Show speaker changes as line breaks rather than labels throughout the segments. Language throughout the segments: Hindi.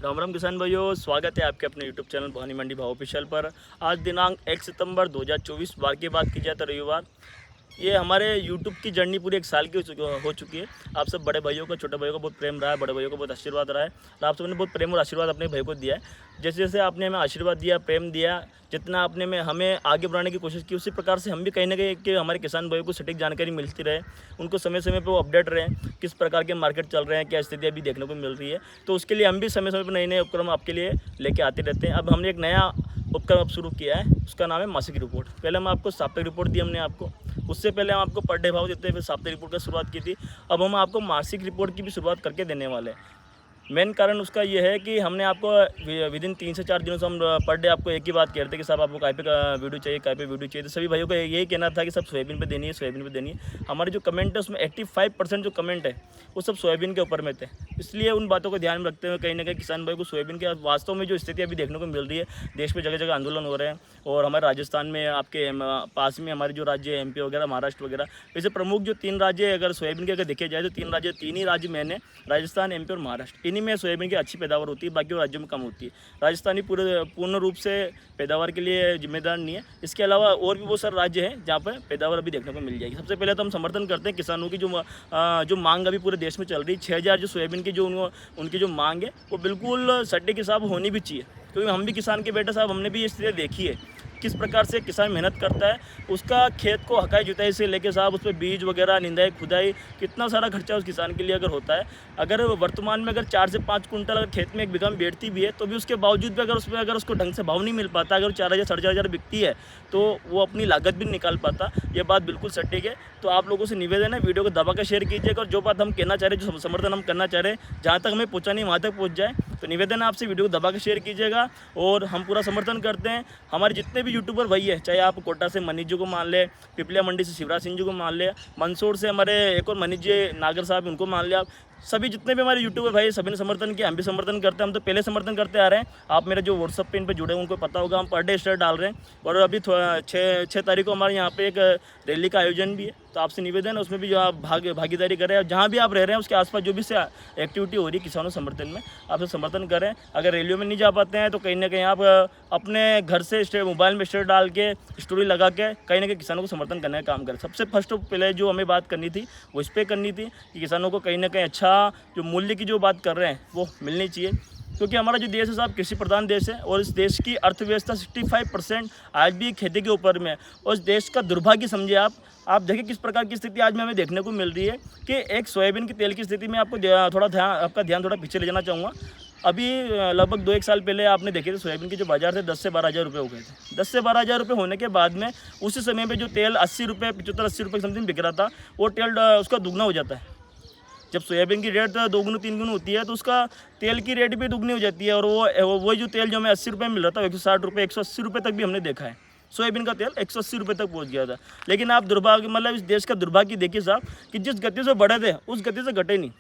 राम राम किसान भाइयों, स्वागत है आपके अपने यूट्यूब चैनल भवानी मंडी भाव ऑफिशियल पर। आज दिनांक 1 सितंबर 2024 बार की बात की जाए तो रविवार। ये हमारे यूट्यूब की जर्नी पूरी 1 साल की हो चुकी है। आप सब बड़े भाइयों को, छोटे भाइयों को बहुत प्रेम रहा है, बड़े भाइयों को बहुत आशीर्वाद रहा है और आप सबने बहुत प्रेम और आशीर्वाद अपने भाई को दिया है। जैसे जैसे आपने हमें आशीर्वाद दिया, प्रेम दिया, जितना आपने में हमें आगे बढ़ाने की कोशिश की, उसी प्रकार से हम भी कहीं ना कहीं कि हमारे किसान भाइयों को सटीक जानकारी मिलती रहे, उनको समय समय पर वो अपडेट रहे, किस प्रकार के मार्केट चल रहे हैं, क्या स्थिति अभी देखने को मिल रही है। तो उसके लिए हम भी समय समय पर नए नए उपक्रम आपके लिए लेके आते रहते हैं। अब हमने एक नया उपक्रम अब शुरू किया है, उसका नाम है मासिक रिपोर्ट। पहले हम आपको साप्ताहिक रिपोर्ट दी हमने आपको, उससे पहले हम आपको पर डे भाव देते हैं, फिर साप्ताहिक रिपोर्ट का शुरुआत की थी। अब हम आपको मासिक रिपोर्ट की भी शुरुआत करके देने वाले हैं। मेन कारण उसका ये है कि हमने आपको विद इन 3 से 4 दिनों से हम पर डे आपको एक ही बात कह रहे थे कि साहब आपको काय पे वीडियो चाहिए, काय पे वीडियो चाहिए। तो सभी भाइयों का यही कहना था कि सब सोयाबीन पे देनी है, सोयाबीन पे देनी है। हमारे जो कमेंट है उसमें 85% जो कमेंट है वो सब सोयाबीन के ऊपर में थे। इसलिए उन बातों को ध्यान में रखते हुए कहीं ना कहीं किसान भाई को सोयाबीन के वास्तव में जो स्थिति अभी देखने को मिल रही है, देश में जगह जगह आंदोलन हो रहे हैं और हमारे राजस्थान में आपके पास में हमारे जो राज्य है MP वगैरह, महाराष्ट्र वगैरह, वैसे प्रमुख जो 3 राज्य अगर सोयाबीन के अगर देखे जाए तो 3 ही राज्य मेन है, राजस्थान, MP और महाराष्ट्र। इन्हीं में सोयाबीन की अच्छी पैदावार होती है, बाकी राज्यों में कम होती है। राजस्थान ही पूर्ण रूप से पैदावार के लिए जिम्मेदार नहीं है। इसके अलावा और भी बहुत सारे राज्य हैं जहाँ पर पैदावार अभी देखने को मिल जाएगी। सबसे पहले तो हम समर्थन करते हैं किसानों की जो मांग अभी पूरे देश में चल रही है। 6000 जो सोयाबीन की जो उनकी जो मांग है वो बिल्कुल सटीक हिसाब होनी भी चाहिए, क्योंकि हम भी किसान के बेटे साहब, हमने भी ये स्थिति देखी है किस प्रकार से किसान मेहनत करता है। उसका खेत को हकाई जुताई से लेके साहब उस पर बीज वगैरह, निंदाई, खुदाई, कितना सारा खर्चा उस किसान के लिए अगर होता है। अगर वर्तमान में अगर 4 से 5 कुंटल अगर खेत में एक बीघा में बैठती भी है तो भी उसके बावजूद भी अगर उसको ढंग से भाव नहीं मिल पाता, अगर 4000 साढ़े 4000 बिकती है तो वो अपनी लागत भी निकाल पाता। ये बात बिल्कुल सटीक है। तो आप लोगों से निवेदन है, वीडियो को दबा कर शेयर कीजिएगा और जो बात हम कहना चाह रहे हैं, जो समर्थन हम करना चाह रहे हैं, जहाँ तक हमें पहुँचानी वहाँ तक पहुँच जाए। तो निवेदन है आपसे, वीडियो को दबा कर शेयर कीजिएगा और हम पूरा समर्थन करते हैं। हमारे जितने भी यूट्यूबर भाई है, चाहे आप कोटा से मनीष जी को मान ले, पिपलिया मंडी से शिवराज सिंह जी को मान ले, मंदसौर से हमारे एक और मनीष जी नागर साहब, उनको मान लिया। आप सभी जितने भी हमारे यूट्यूबर भाई, सभी ने समर्थन किया, हम भी समर्थन करते हैं। हम तो पहले समर्थन करते आ रहे हैं। आप मेरे जो व्हाट्सअप पे इन पर जुड़े हैं उनको पता होगा, हम पर डे स्टेट डाल रहे हैं और अभी 6 तारीख को हमारे यहाँ पे एक रैली का आयोजन भी है। तो आपसे निवेदन है उसमें भी जो आप भागीदारी करें, जहाँ भी आप रह रहे हैं उसके आसपास जो भी से एक्टिविटी हो रही है किसानों समर्थन में, आपसे समर्थन करें। अगर रैलियों में नहीं जा पाते हैं तो कहीं ना कहीं आप अपने घर से मोबाइल में स्टेट डाल के, स्टोरी लगा के कहीं ना कहीं किसानों को समर्थन करने का काम करें। सबसे फर्स्ट पहले जो हमें बात करनी थी वो इस पर करनी थी कि किसानों को कहीं ना कहीं अच्छा जो मूल्य की जो बात कर रहे हैं वो मिलनी चाहिए। क्योंकि हमारा जो देश है साहब कृषि प्रधान देश है और इस देश की अर्थव्यवस्था 65% आज भी खेती के ऊपर में है। और इस देश का दुर्भाग्य समझिए आप देखिए किस प्रकार की स्थिति आज में हमें देखने को मिल रही है कि एक सोयाबीन के तेल की स्थिति में आपको आपका ध्यान थोड़ा पीछे ले जाना चाहूँगा। अभी लगभग 2-1 साल पहले आपने देखे थे सोयाबीन के जो बाजार थे 10 से 12 हज़ार रुपये हो गए थे। 10 से 12 हज़ार रुपये होने के बाद में उसी समय पे जो तेल 80 रुपये, 75-80 रुपये समथिंग बिक रहा था, वो तेल उसका दुगना हो जाता है। जब सोयाबीन की रेट 2 गुनी 3 गुनी होती है तो उसका तेल की रेट भी दुगनी हो जाती है। और वही जो तेल जो हमें 80 रुपये मिल रहा था, 160 रुपये, 180 रुपये तक भी हमने देखा है। सोयाबीन का तेल 180 रुपये तक पहुंच गया था। लेकिन आप दुर्भाग्य, मतलब इस देश का दुर्भाग्य देखिए साहब कि जिस गति से बढ़े थे उस गति से घटे नहीं।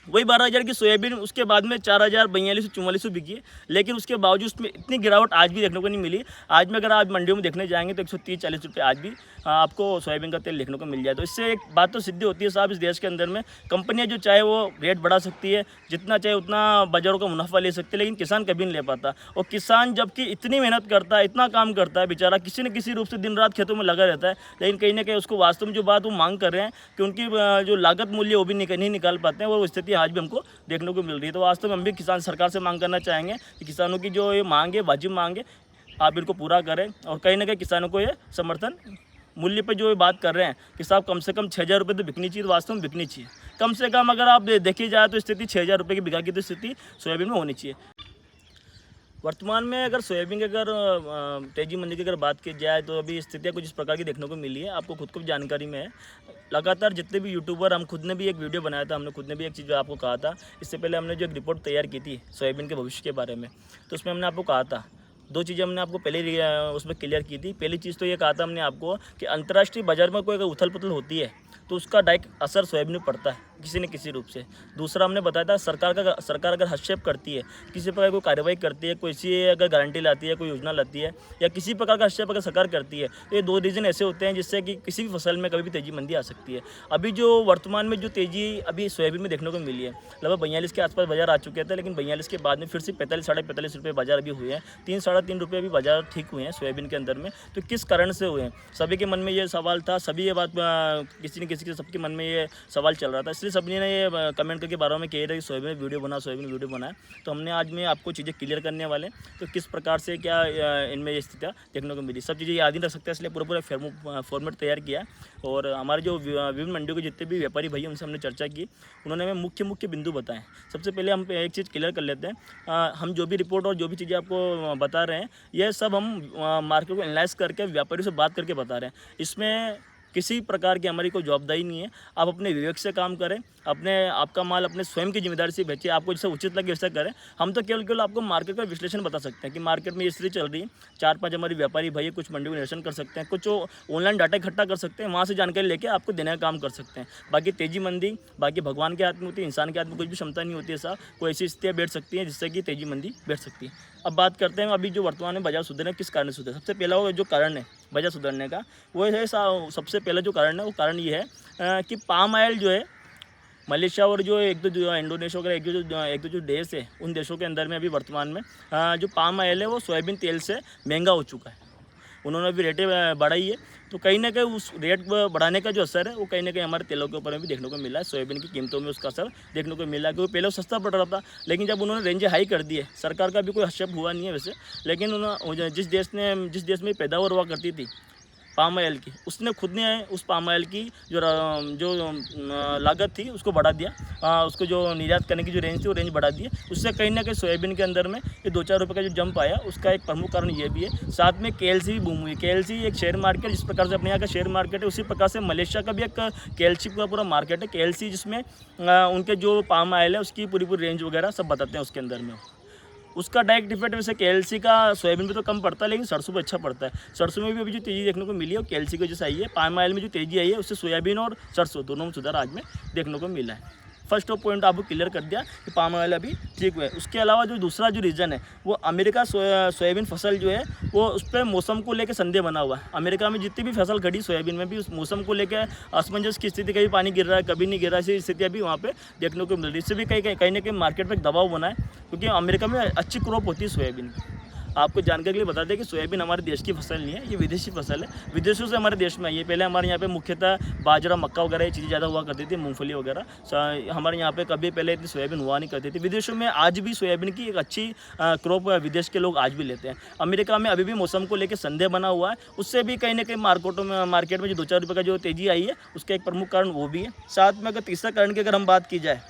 वही 12 हज़ार की सोयाबीन उसके बाद में 4000, 4244 बिकी है। लेकिन उसके बावजूद उसमें इतनी गिरावट आज भी देखने को नहीं मिली। आज में अगर आप मंडियों में देखने जाएंगे तो 130-140 रुपये आज भी आपको सोयाबीन का तेल देखने को मिल जाए। तो इससे एक बात तो सिद्धि होती है साहब, इस देश के अंदर में कंपनियां जो चाहे वो रेट बढ़ा सकती है, जितना चाहे उतना बाजारों का मुनाफा ले सकती है, लेकिन किसान कभी नहीं ले पाता। और किसान जबकि इतनी मेहनत करता है, इतना काम करता है, बेचारा किसी न किसी रूप से दिन रात खेतों में लगा रहता है, लेकिन कहीं ना कहीं उसको वास्तव में जो बात वो मांग कर रहे हैं कि उनकी जो लागत मूल्य वो भी नहीं निकाल पाते हैं। और वो स्थिति आज भी हमको देखने को मिल रही है। तो वास्तव में हम भी किसान सरकार से मांग करना चाहेंगे कि किसानों की जो ये मांग है, वाजिब मांग है, आप इनको पूरा करें। और कहीं ना कहीं किसानों को ये समर्थन मूल्य पे जो ये बात कर रहे हैं कि साहब कम से कम 6000 रुपये तो बिकनी चाहिए, तो वास्तव में बिकनी चाहिए। कम से कम अगर आप देखी जाए तो स्थिति 6000 रुपये की बिका की तो स्थिति सोयाबीन में होनी चाहिए। वर्तमान में अगर सोयाबीन की अगर तेजी मंदी की अगर बात की जाए तो अभी स्थितियाँ कुछ इस प्रकार की देखने को मिली है। आपको खुद को भी जानकारी में है। लगातार जितने भी यूट्यूबर, हम खुद ने भी एक वीडियो बनाया था, हमने खुद ने भी एक चीज़ आपको कहा था। इससे पहले हमने जो एक रिपोर्ट तैयार की थी सोयाबीन के भविष्य के बारे में, तो उसमें हमने आपको कहा था 2 चीज़ें हमने आपको पहले उसमें क्लियर की थी। पहली चीज़ तो ये कहा था हमने आपको कि अंतर्राष्ट्रीय बाजार में कोई अगर उथल पुथल होती है तो उसका डायरेक्ट असर सोयाबीन में पड़ता है। किसी न किसी रूप से। दूसरा हमने बताया था सरकार अगर हस्तक्षेप करती है, किसी प्रकार कोई कार्रवाई करती है, कोई सी अगर गारंटी लाती है, कोई योजना लाती है या किसी प्रकार का हस्तक्षेप अगर सरकार करती है, तो ये 2 रीज़न ऐसे होते हैं जिससे कि किसी भी फसल में कभी भी तेज़ी मंदी आ सकती है। अभी जो वर्तमान में जो तेज़ी अभी सोयाबीन में देखने को मिली है, लगभग 42 के आसपास बाज़ार आ चुके थे, लेकिन 42 के बाद में फिर से 45 साढ़े 45 रुपये बाज़ार अभी हुए हैं। 3 साढ़े 3 रुपये अभी बाज़ार ठीक हुए हैं सोयाबीन के अंदर में। तो किस कारण से हुए हैं? सभी के मन में ये सवाल था, सभी ये बात किसी न किसी के सबके मन में ये सवाल चल रहा था, इसलिए सभी ने ये कमेंट करके बारे में कह रहे कि सोयाबीन वीडियो बनाए। तो हमने आज में आपको चीज़ें क्लियर करने वाले हैं, तो किस प्रकार से क्या इनमें ये स्थितियाँ देखने को मिली, सब चीज़ें याद नहीं रख सकते, इसलिए पूरा फॉर्मेट तैयार किया। और हमारे जो विभिन्न मंडियों के जितने भी व्यापारी भाई उनसे हमने चर्चा की, उन्होंने हमें मुख्य बिंदु बताएं। सबसे पहले हम एक चीज़ क्लियर कर लेते हैं, हम जो भी रिपोर्ट और जो भी चीज़ें आपको बता रहे हैं, ये सब हम मार्केट को एनालाइज करके व्यापारियों से बात करके बता रहे हैं। इसमें किसी प्रकार की हमारी कोई जवाबदारी नहीं है। आप अपने विवेक से काम करें, आपका माल अपने स्वयं की जिम्मेदारी से बेचें, आपको जैसा उचित लगे वैसा करें। हम तो केवल आपको मार्केट का विश्लेषण बता सकते हैं कि मार्केट में ये स्थिति चल रही है। 4-5 हमारे व्यापारी भाई कुछ मंडियों का निरीक्षण कर सकते हैं, कुछ ऑनलाइन डाटा इकट्ठा कर सकते हैं, वहाँ से जानकारी लेके आपको देने का काम कर सकते हैं। बाकी तेजी मंदी बाकी भगवान के हाथ में होती है, इंसान के हाथ में कुछ भी क्षमता नहीं होती है। ऐसा कोई ऐसी स्थितियाँ बैठ सकती हैं जिससे कि तेजी मंदी बैठ सकती है। अब बात करते हैं अभी जो वर्तमान में बाजार सुधरे किस कारण सुधरे। सबसे पहला जो कारण है बाजार सुधरने का, वो है सबसे पहला जो कारण है वो कारण ये है कि पाम ऑयल जो है मलेशिया और जो एक दो जो इंडोनेशिया वगैरह एक दो जो देश है, उन देशों के अंदर में अभी वर्तमान में जो पाम ऑयल है वो सोयाबीन तेल से महंगा हो चुका है। उन्होंने अभी रेटें बढ़ाई है, तो कहीं ना कहीं उस रेट बढ़ाने का जो असर है वो कहीं ना कहीं हमारे तेलों के ऊपर में भी देखने को मिला है। सोयाबीन की कीमतों में उसका असर देखने को मिला है, क्योंकि पहले सस्ता पड़ रहा था, लेकिन जब उन्होंने रेंज हाई कर दी है, सरकार का भी कोई हस्तक्षेप हुआ नहीं है वैसे, लेकिन उन्होंने जिस देश में पैदावार हुआ करती थी पाम ऑयल की, उसने खुद ने उस पाम ऑयल की जो लागत थी उसको बढ़ा दिया, उसको जो निर्यात करने की जो रेंज थी वो रेंज बढ़ा दी है। उससे कहीं ना कहीं सोयाबीन के अंदर में ये 2-4 रुपये का जो जंप आया, उसका एक प्रमुख कारण ये भी है। साथ में KLC भी बूम हुई। KLC एक शेयर मार्केट, जिस प्रकार से अपने यहाँ का शेयर मार्केट है, उसी प्रकार से मलेशिया का भी एक KLC का पूरा मार्केट है। KLC जिसमें उनके जो पाम ऑयल है उसकी पूरी रेंज वगैरह सब बताते हैं उसके अंदर में। उसका डायरेक्ट इफेक्ट वैसे KLC का सोयाबीन पे तो कम पड़ता है, लेकिन सरसों पे अच्छा पड़ता है। सरसों में भी अभी जो तेज़ी देखने को मिली है वो KLC की वजह से आई है। पाम ऑयल में जो तेज़ी आई है उससे सोयाबीन और सरसों दोनों में सुधार आज में देखने को मिला है। फर्स्ट पॉइंट आपको क्लियर कर दिया कि पाम ऑयल अभी ठीक हुआ है। उसके अलावा जो दूसरा जो रीज़न है वो अमेरिका सोयाबीन फसल जो है वो उस पर मौसम को लेकर संदेह बना हुआ है। अमेरिका में जितनी भी फसल खड़ी सोयाबीन में भी उस मौसम को लेकर असमंजस की स्थिति, कभी पानी गिर रहा है कभी नहीं गिर रहा है, ऐसी स्थिति अभी वहाँ पे देखने को मिल रही है। इससे भी कहीं ना कहीं मार्केट पर एक दबाव बना है, क्योंकि अमेरिका में अच्छी क्रॉप होती है सोयाबीन की। आपको जानकारी के लिए बता दें कि सोयाबीन हमारे देश की फसल नहीं है, ये विदेशी फसल है, विदेशों से हमारे देश में आई है। पहले हमारे यहाँ पे मुख्यतः बाजरा मक्का वगैरह ये चीज़ें ज़्यादा हुआ करती थी, मूंगफली वगैरह। हमारे यहाँ पे कभी पहले इतनी सोयाबीन हुआ नहीं करती थी। विदेशों में आज भी सोयाबीन की एक अच्छी क्रॉप विदेश के लोग आज भी लेते हैं। अमेरिका में अभी भी मौसम को लेकर संदेह बना हुआ है, उससे भी कहीं ना कहीं मार्केट में जो 2-4 रुपये का जो तेज़ी आई है उसका एक प्रमुख कारण वो भी है। साथ में अगर तीसरा कारण की अगर हम बात की जाए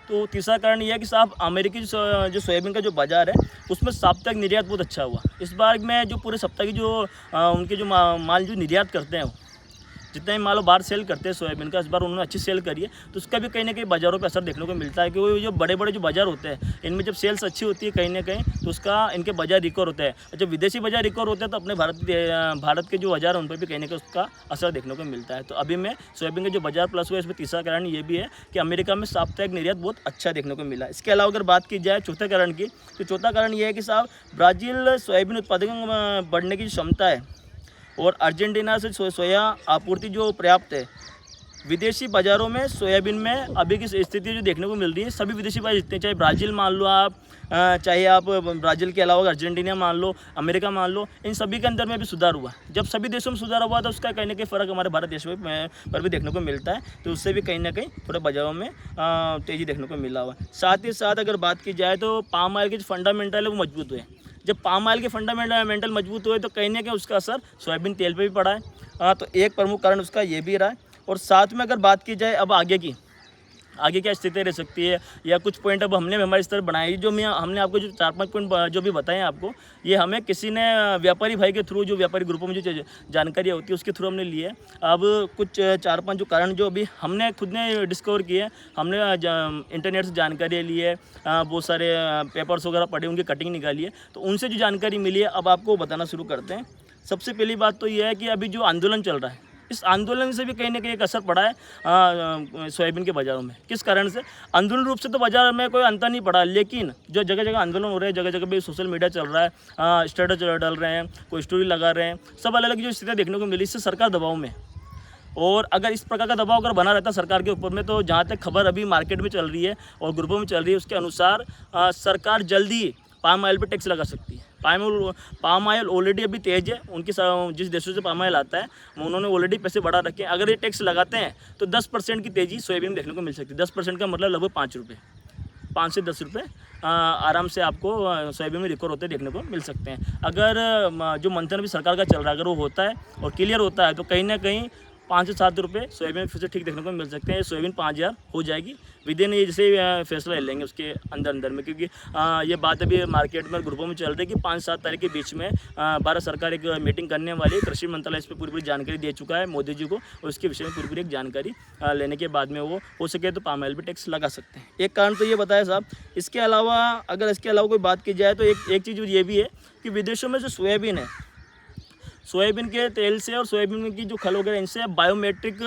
तो तीसरा कारण यह है कि साहब अमेरिकी जो सोयाबीन का जो बाज़ार है उसमें साप्ताहिक निर्यात बहुत अच्छा हुआ। इस बार में जो पूरे सप्ताह की जो उनके जो माल जो निर्यात करते हैं, जितना भी माल बाहर सेल करते हैं सोयाबीन का, इस बार उन्होंने अच्छी सेल करी है, तो उसका भी कहीं ना कहीं बाज़ारों पे असर देखने को मिलता है। क्योंकि जो बड़े बड़े जो बाज़ार होते हैं इनमें जब सेल्स अच्छी होती है कहीं ना कहीं, तो उसका इनके बाज़ार रिकवर होता है। जब विदेशी बाज़ार रिकवर होते हैं तो अपने भारत के जो बाज़ार हैं उन पर भी कहीं ना कहीं उसका असर देखने को मिलता है। तो अभी में सोयाबीन का जो बाज़ार प्लस हुआ, इसमें तीसरा कारण ये भी है कि अमेरिका में साप्ताहिक निर्यात बहुत अच्छा देखने को मिला। इसके अलावा अगर बात की जाए चौथे कारण की, तो चौथा कारण ये है कि साहब ब्राज़ील सोयाबीन उत्पादन बढ़ने की क्षमता है और अर्जेंटीना से सोया आपूर्ति जो पर्याप्त है। विदेशी बाज़ारों में सोयाबीन में अभी की स्थिति जो देखने को मिल रही है, सभी विदेशी बाज़ार जितने, चाहे ब्राज़ील मान लो आप, चाहे आप ब्राज़ील के अलावा अर्जेंटीना मान लो, अमेरिका मान लो, इन सभी के अंदर में भी सुधार हुआ। जब सभी देशों में सुधार हुआ तो उसका कहीं ना कहीं फ़र्क हमारे भारत देश में पर भी देखने को मिलता है, तो उससे भी कहीं ना कहीं थोड़े बाज़ारों में तेज़ी देखने को मिला हुआ। साथ ही साथ अगर बात की जाए तो पाम ऑयल के जो फंडामेंटल है वो मजबूत हुए। जब पाम ऑयल के फंडामेंटल मजबूत हुए तो कहीं ना कहीं उसका असर सोयाबीन तेल पे भी पड़ा है। तो एक प्रमुख कारण उसका ये भी रहा है। और साथ में अगर बात की जाए अब आगे क्या स्थिति रह सकती है, या कुछ पॉइंट अब हमने हमारे स्तर बनाए, जो हमने आपको जो 4-5 पॉइंट जो भी बताए हैं आपको, ये हमें किसी ने व्यापारी भाई के थ्रू, जो व्यापारी ग्रुपों में जो जानकारियाँ होती है उसके थ्रू हमने लिए। अब कुछ 4-5 जो कारण जो अभी हमने खुद ने डिस्कवर किए, हमने इंटरनेट से जानकारी ली है, बहुत सारे पेपर्स वगैरह पढ़े, उनकी कटिंग निकाली है, तो उनसे जो जानकारी मिली है अब आपको बताना शुरू करते हैं। सबसे पहली बात तो यह है कि अभी जो आंदोलन चल रहा है इस आंदोलन से भी कहीं ना कहीं एक असर पड़ा है सोयाबीन के बाज़ारों में। किस कारण से? अंदरूनी रूप से तो बाज़ार में कोई अंतर नहीं पड़ा, लेकिन जो जगह जगह आंदोलन हो रहे हैं, जगह जगह पे सोशल मीडिया चल रहा है, स्टेटस डाल रहे हैं, कोई स्टोरी लगा रहे हैं, सब अलग अलग जो स्थितियाँ देखने को मिली, इससे सरकार दबाव में। और अगर इस प्रकार का दबाव अगर बना रहता सरकार के ऊपर में, तो जहाँ तक खबर अभी मार्केट में चल रही है और ग्रुपों में चल रही है, उसके अनुसार सरकार जल्दी पाम ऑयल पे टैक्स लगा सकती है। पाम ऑयल ऑलरेडी अभी तेज़ है, उनकी जिस देशों से पाम ऑयल आता है उन्होंने ऑलरेडी पैसे बढ़ा रखे हैं। अगर ये टैक्स लगाते हैं तो 10% की तेज़ी सोयाबीन में देखने को मिल सकती है। 10% का मतलब लगभग 5 रुपये, 5 से 10 रुपये आराम से आपको सोयाबीन में रिकवर होते देखने को मिल सकते हैं। अगर जो मंथन भी सरकार का चल रहा है अगर वो होता है और क्लियर होता है, तो कहीं ना कहीं 5 से 7 रुपये सोयाबीन फिर से ठीक देखने को मिल सकते हैं। सोयाबीन 5,000 हो जाएगी विदिन, ये जैसे फैसला ले लेंगे उसके अंदर में, क्योंकि ये बात अभी मार्केट में ग्रुपों में चल रही है कि 5-7 तारीख के बीच में भारत सरकार एक मीटिंग करने वाली है। कृषि मंत्रालय इस पर पूरी जानकारी दे चुका है मोदी जी को, और उसके विषय में पूरी एक जानकारी लेने के बाद में वो हो सके तो पाम ऑयल पर टैक्स लगा सकते हैं। एक कारण तो ये बताया साहब। इसके अलावा अगर इसके अलावा कोई बात की जाए तो एक चीज़ ये भी है कि विदेशों में जो सोयाबीन है, सोयाबीन के तेल से और सोयाबीन की जो खल वगैरह, इनसे बायोमेट्रिक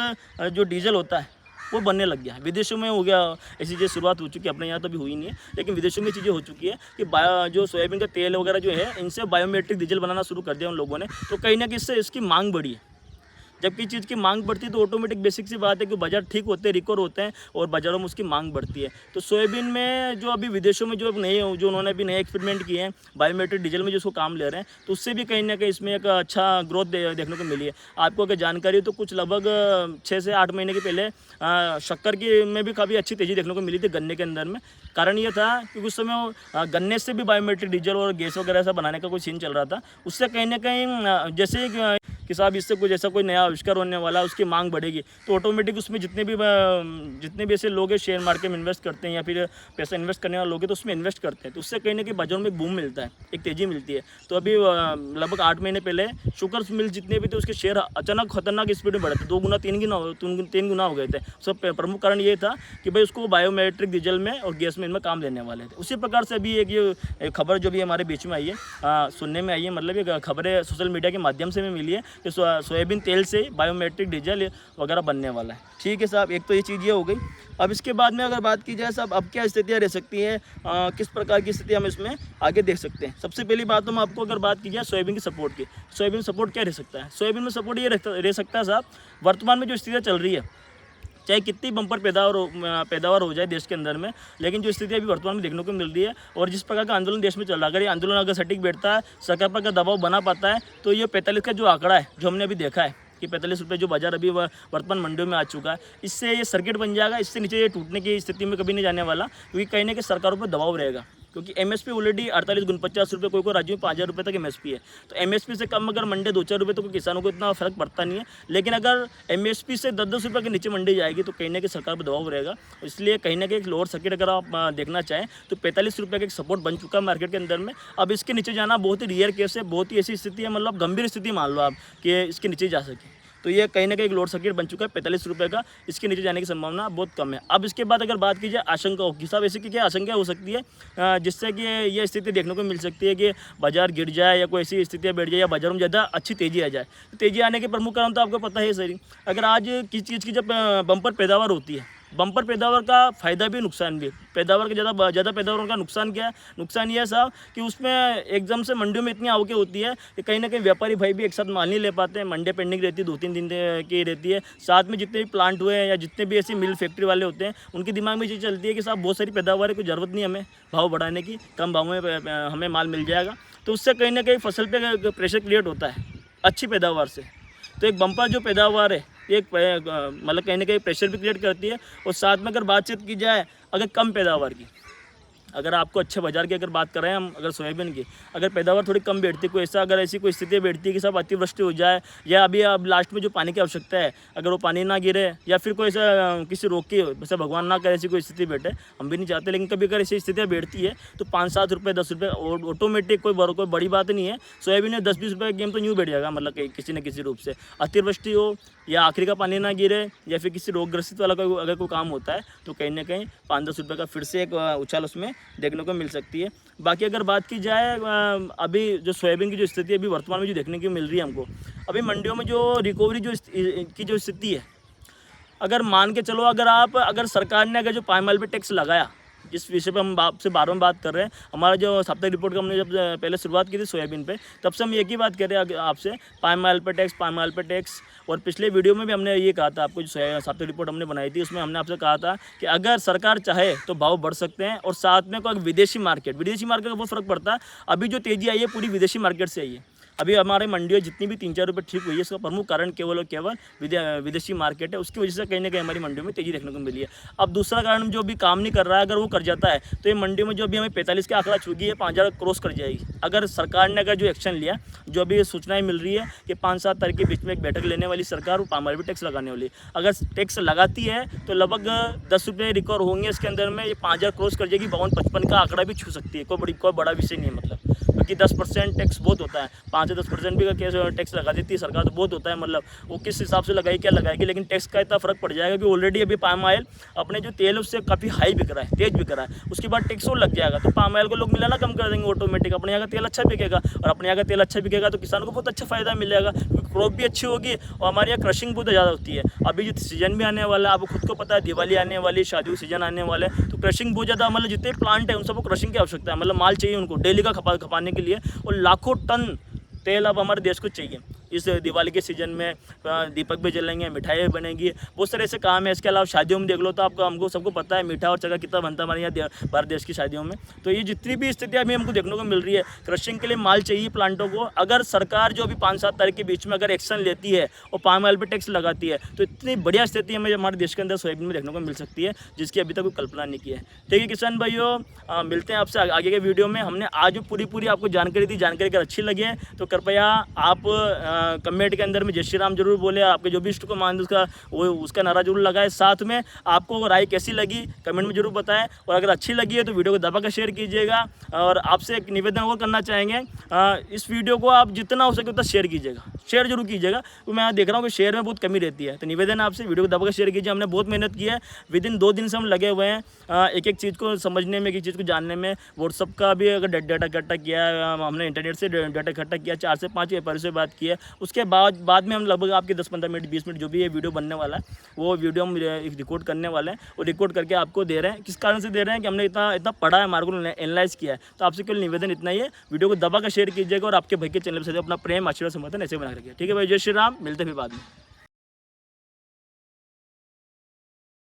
जो डीजल होता है वो बनने लग गया है। विदेशों में हो गया, ऐसी चीज़ शुरुआत हो चुकी है, अपने यहाँ तो अभी हुई नहीं है, लेकिन विदेशों में चीज़ें हो चुकी है कि जो सोयाबीन का तेल वगैरह जो है, इनसे बायोमेट्रिक डीजल बनाना शुरू कर दिया उन लोगों ने। तो कहीं ना कहीं इससे इसकी मांग बढ़ी है। जबकि चीज़ की मांग बढ़ती है तो ऑटोमेटिक बेसिक सी बात है कि बाज़ार ठीक होते हैं, रिकवर होते हैं और बाज़ारों में उसकी मांग बढ़ती है। तो सोयाबीन में जो अभी विदेशों में जो उन्होंने अभी नए एक्सपेरिमेंट किए हैं बायोमेट्रिक डीजल में जो उसको काम ले रहे हैं, तो उससे भी कहीं ना कहीं इसमें एक अच्छा ग्रोथ देखने को मिली है। आपको अगर जानकारी हो तो कुछ लगभग 6 से 8 महीने के पहले शक्कर की में भी काफ़ी अच्छी तेज़ी देखने को मिली थी गन्ने के अंदर में। कारण ये था कि उस समय गन्ने से भी बायोमेट्रिक डीजल और गैस वगैरह ऐसा बनाने का कोई सीन चल रहा था। उससे कहीं ना कहीं जैसे कि साहब इससे कुछ ऐसा कोई नया आविष्कार होने वाला है, उसकी मांग बढ़ेगी, तो ऑटोमेटिक उसमें जितने भी ऐसे लोग हैं शेयर मार्केट में इन्वेस्ट करते हैं या फिर पैसा इन्वेस्ट करने वाले लोग हैं तो उसमें इन्वेस्ट करते हैं, तो उससे कहीं ना कहीं बाजारों में एक बूम मिलता है, एक तेज़ी मिलती है। तो अभी लगभग 8 महीने पहले शुगर मिल जितने भी थे उसके शेयर अचानक खतरनाक स्पीड में बढ़े थे, 2 गुना 3 गुना हो गए थे। सब प्रमुख कारण ये था कि भाई उसको बायोमेट्रिक डीजल में और गैस में इनमें काम लेने वाले थे। उसी प्रकार से अभी एक ये खबर जो भी हमारे बीच में आई है, सुनने में आई है, मतलब ये खबरें सोशल मीडिया के माध्यम से भी मिली है कि सोयाबीन तेल से बायोमेट्रिक डीजल वगैरह बनने वाला है। ठीक है साहब, एक तो ये चीज़ ये हो गई। अब इसके बाद में अगर बात की जाए साहब, अब क्या स्थितियाँ रह सकती हैं, किस प्रकार की स्थिति हम इसमें आगे देख सकते हैं। सबसे पहली बात तो मैं आपको अगर बात की जाए सोयाबीन की सपोर्ट की, सोयाबीन सपोर्ट क्या रह सकता है? सोयाबीन में सपोर्ट ये रह सकता है साहब, वर्तमान में जो स्थितियाँ चल रही है, चाहे कितनी बम्पर पैदावार हो जाए देश के अंदर में, लेकिन जो स्थिति अभी वर्तमान में देखने को मिल रही है और जिस प्रकार का आंदोलन देश में चल रहा है, अगर ये आंदोलन अगर सटीक बैठता है, सरकार पर अगर दबाव बना पाता है, तो ये 45 का जो आंकड़ा है जो हमने अभी देखा है कि 45 रुपये जो बाजार अभी वर्तमान मंडियों में आ चुका है, इससे ये सर्किट बन जाएगा। इससे नीचे ये टूटने की स्थिति में कभी नहीं जाने वाला, क्योंकि कहीं ना कहीं सरकारों पर दबाव रहेगा, क्योंकि एमएसपी ऑलरेडी 48-49 रुपये, कोई राज्य में 5,000 रुपये तक एमएसपी है। तो एमएसपी से कम अगर मंडी 2-4 रुपये तो कोई किसानों को इतना फर्क पड़ता नहीं है, लेकिन अगर एमएसपी से 10-10 रुपये के नीचे मंडी जाएगी तो कहीं ना कहीं सरकार पर दबाव रहेगा। इसलिए कहीं ना कहीं एक लोअर सर्किट अगर आप देखना चाहें तो 45 रुपये का एक सपोर्ट बन चुका है मार्केट के अंदर में। अब इसके नीचे जाना बहुत ही रेयर केस है, बहुत ही ऐसी स्थिति है, मतलब गंभीर स्थिति मान लो आप कि इसके नीचे जा सके, तो ये कहीं ना कहीं एक लोड सर्किट बन चुका है 45 रुपये का। इसके नीचे जाने की संभावना बहुत कम है। अब इसके बाद अगर बात की जाए आशंकाओं की, साहब ऐसी की क्या आशंका हो सकती है जिससे कि ये स्थिति देखने को मिल सकती है कि बाजार गिर जाए या कोई ऐसी स्थितियाँ बैठ जाए या बाजारों में ज़्यादा अच्छी तेज़ी आ जाए। तो तेज़ी आने के प्रमुख कारण तो आपको पता है सर, अगर आज किसी चीज़ की जब बम्पर पैदावार होती है, बम्पर पैदावार का फ़ायदा भी नुकसान भी। पैदावार के ज़्यादा पैदावार का नुकसान क्या है? नुकसान ये है साहब कि उसमें एकदम से मंडियों में इतनी आवकें होती है कि कहीं ना कहीं व्यापारी भाई भी एक साथ माल नहीं ले पाते हैं, मंडियाँ पेंडिंग रहती है, 2-3 दिन की रहती है। साथ में जितने भी प्लांट हुए हैं या जितने भी ऐसे मिल फैक्ट्री वाले होते हैं, उनके दिमाग में ये चलती है कि साहब बहुत सारी पैदावार है, कोई ज़रूरत नहीं हमें भाव बढ़ाने की, कम भाव में हमें माल मिल जाएगा। तो उससे कहीं ना कहीं फसल पर प्रेशर क्रिएट होता है अच्छी पैदावार से। तो एक बम्पर जो पैदावार है एक मतलब कहीं ना कहीं प्रेशर भी क्रिएट करती है। और साथ में अगर बातचीत की जाए अगर कम पैदावार की, अगर आपको अच्छे बाजार की अगर बात कर रहे हैं हम, अगर सोयाबीन की अगर पैदावार थोड़ी कम बैठती, कोई ऐसा अगर ऐसी कोई स्थिति बैठती है कि सब अतिवृष्टि हो जाए या अभी अब लास्ट में जो पानी की आवश्यकता है अगर वो पानी ना गिरे या फिर कोई ऐसा किसी रोग की वैसे भगवान ना करे ऐसी कोई स्थिति बैठे, हम भी नहीं चाहते, लेकिन कभी अगर ऐसी स्थितियाँ बैठती है तो 5-7 रुपये 10 रुपये ऑटोमेटिक कोई बड़ी बात नहीं है। सोयाबीन में 10-20 रुपये का गेम तो न्यू बैठ जाएगा, मतलब किसी न किसी रूप से अतिवृष्टि हो या आखिरी का पानी ना गिरे या फिर किसी रोग ग्रसित वाला अगर कोई काम होता है तो कहीं ना कहीं 5-10 रुपये का फिर से एक उछाल उसमें देखने को मिल सकती है। बाकी अगर बात की जाए अभी जो सोयाबीन की जो स्थिति अभी वर्तमान में जो देखने को मिल रही है हमको, अभी मंडियों में जो रिकवरी की जो स्थिति है, अगर मान के चलो अगर सरकार ने अगर जो पाम ऑयल पे टैक्स लगाया, जिस विषय पे हम आपसे बार बार बात कर रहे हैं, हमारा जो साप्ताहिक रिपोर्ट का हमने जब पहले शुरुआत की थी सोयाबीन पे, तब से हम एक ही बात कर रहे हैं आपसे, पाम ऑयल पे टैक्स। और पिछले वीडियो में भी हमने ये कहा था आपको, जो साप्ताहिक रिपोर्ट हमने बनाई थी उसमें हमने आपसे कहा था कि अगर सरकार चाहे तो भाव बढ़ सकते हैं, और साथ में कोई विदेशी मार्केट का बहुत फ़र्क पड़ता है। अभी जो तेज़ी आई है पूरी विदेशी मार्केट से आई है। अभी हमारे मंडियों जितनी भी 3-4 रुपये ठीक हुई है, इसका प्रमुख कारण केवल और केवल विदेशी मार्केट है। उसकी वजह से कहीं ना कहीं हमारी मंडियों में तेज़ी देखने को मिली है। अब दूसरा कारण जो भी काम नहीं कर रहा है, अगर वो कर जाता है तो ये मंडियों में जो अभी हमें 45 का आंकड़ा चुकी है 5,000 क्रॉस कर जाएगी। अगर सरकार ने जो एक्शन लिया, जो अभी सूचनाएं मिल रही है कि 5-7 तारीख के बीच में एक बैठक लेने वाली सरकार, वो पाम ऑयल पे टैक्स लगाने वाली। अगर टैक्स लगाती है तो लगभग 10 रुपये रिकवर होंगे, इसके अंदर में ये 5,000 क्रॉस कर जाएगी, 52-55 का आंकड़ा भी छू सकती है। कोई बड़ा विषय नहीं है मतलब, क्योंकि 10% टैक्स बहुत होता है, 5 से 10% भी का टैक्स लगा देती है सरकार तो बहुत होता है। मतलब वो किस हिसाब से लगाई क्या लगाएगी, लेकिन टैक्स का इतना फर्क पड़ जाएगा कि ऑलरेडी अभी पाम ऑयल अपने जो तेल उससे काफ़ी हाई बिक रहा है, तेज बिक रहा है, उसके बाद टैक्स और लग जाएगा तो पाम ऑयल को लोग मिलाना कम कर देंगे ऑटोमेटिक। अपने यहाँ का तेल अच्छा बिकेगा, और अपने यहाँ का तेल अच्छा बिकेगा तो किसानों को बहुत अच्छा फायदा मिलेगा, क्रॉप भी अच्छी होगी, और हमारे यहाँ क्रशिंग बहुत ज़्यादा होती है। अभी जो सीजन भी आने वाला है, आपको खुद को पता है, दिवाली आने वाली, शादी का सीजन आने वाले, तो क्रशिंग बहुत ज़्यादा, मतलब जितने प्लांट है उन सबको क्रशिंग की आवश्यकता है। मतलब माल चाहिए उनको डेली का खपाने के लिए, और लाखों टन तेल अब हमारे देश को चाहिए। इस दिवाली के सीज़न में दीपक भी जलेंगे, मिठाई बनेगी, बहुत सारे ऐसे काम है। इसके अलावा शादियों में देख लो तो हमको सबको पता है मीठा और चक्का कितना बनता है हमारे यहाँ भारत देश की शादियों में। तो ये जितनी भी स्थितियाँ अभी हमको देखने को मिल रही है, क्रशिंग के लिए माल चाहिए प्लांटों को। अगर सरकार जो अभी 5-7 तारीख के बीच में अगर एक्शन लेती है और पाम ऑयल पर टैक्स लगाती है, तो इतनी बढ़िया स्थिति हमें हमारे देश के अंदर सोयाबीन में देखने को मिल सकती है, जिसकी अभी तक कोई कल्पना नहीं की है। ठीक है किसान भाइयों, मिलते हैं आपसे आगे के वीडियो में। हमने आज जो पूरी आपको जानकारी दी, जानकारी अगर अच्छी लगी है तो कृपया आप कमेंट के अंदर में जय श्री राम जरूर बोले। आपके जो भी इष्ट को मान उसका नारा जरूर लगाए। साथ में आपको राय कैसी लगी कमेंट में जरूर बताएं, और अगर अच्छी लगी है तो वीडियो को दबा कर शेयर कीजिएगा। और आपसे एक निवेदन और करना चाहेंगे, इस वीडियो को आप जितना हो सके उतना शेयर कीजिएगा, शेयर जरूर कीजिएगा, क्योंकि मैं देख रहा हूँ कि शेयर में बहुत कमी रहती है। तो निवेदन आपसे वीडियो को दबा कर शेयर कीजिए। हमने बहुत मेहनत की है, विदिन 2 दिन से हम लगे हुए हैं एक चीज़ को समझने में, एक चीज़ को जानने में। व्हाट्सअप का भी अगर डाटा इकट्ठा किया है, हमने इंटरनेट से डाटा इकट्ठा किया, 4 से 5 व्यापारियों से बात की है। उसके बाद में हम लगभग आपके 10-15 मिनट 20 मिनट जो भी ये वीडियो बनने वाला है, वो वीडियो हम रिकॉर्ड करने वाले हैं, और रिकॉर्ड करके आपको दे रहे हैं। किस कारण से दे रहे हैं कि हमने इतना पढ़ा है, हमारे को एनालाइज किया है। तो आपसे केवल निवेदन इतना ही है, वीडियो को दबा कर शेयर कीजिएगा, और आपके भाई के चैनल से अपना प्रेम, आशीर्वाद, समर्थन ऐसे बना रखिए। ठीक है भाई, जय श्री राम। मिलते हैं फिर बाद में।